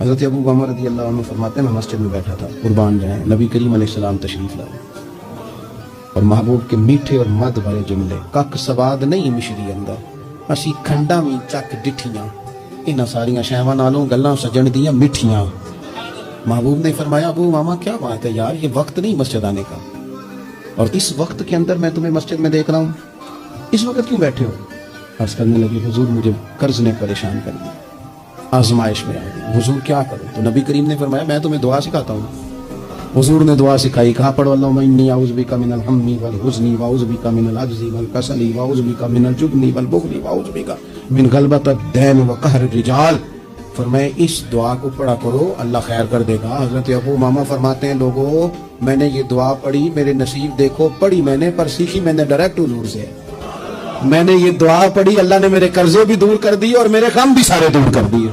हज़रत अबू उमामा रज़ी अल्लाह अन्हु फरमाते हैं मैं मस्जिद में बैठा था, कुर्बान जाए, नबी करीम अलैहिस्सलाम तशरीफ लाए और महबूब के मीठे और मद भरे जुमले, कक सवाद नहीं मिश्री अंदर, असी खंडा भी चक डिठियां, इन्हां सारियां शैवां नालों गल्लां सजण दियां मिठियां। महबूब ने फरमाया अबू उमामा क्या बात है यार, ये वक्त नहीं मस्जिद आने का, और इस वक्त के अंदर मैं तुम्हें मस्जिद में देख रहा हूँ, इस वक्त क्यों बैठे हो? अर्ज करने लगे हुजूर मुझे कर्ज ने परेशान कर दिया, आजमाइश में आ गई, हुजूर क्या करूं? तो नबी करीम ने फरमाया मैं तुम्हें दुआ सिखाता हूँ। हुजूर ने दुआ सिखाई, कहा पढ़ो अल्लाहुम्मा इन्नी अऊज़ु बिका मिनल हम्मी वल हुज़्नी व अऊज़ु बिका मिनल अज्ज़ी वल कसली व अऊज़ु बिका मिनल जुब्नी वल बुख़्ली व अऊज़ु बिका मिन गलबतिद दैन व कहर रिजाल। फरमाया इस दुआ को पढ़ा करो, अल्लाह खैर कर देगा। हज़रत अबू उमामा फरमाते हैं लोगों मैंने ये दुआ पढ़ी, मेरे नसीब देखो, पढ़ी मैंने पर सीखी मैंने डायरेक्ट हुजूर से। मैंने ये दुआ पढ़ी, अल्लाह ने मेरे कर्जे भी दूर कर दिए और मेरे गम भी सारे दूर कर दिए।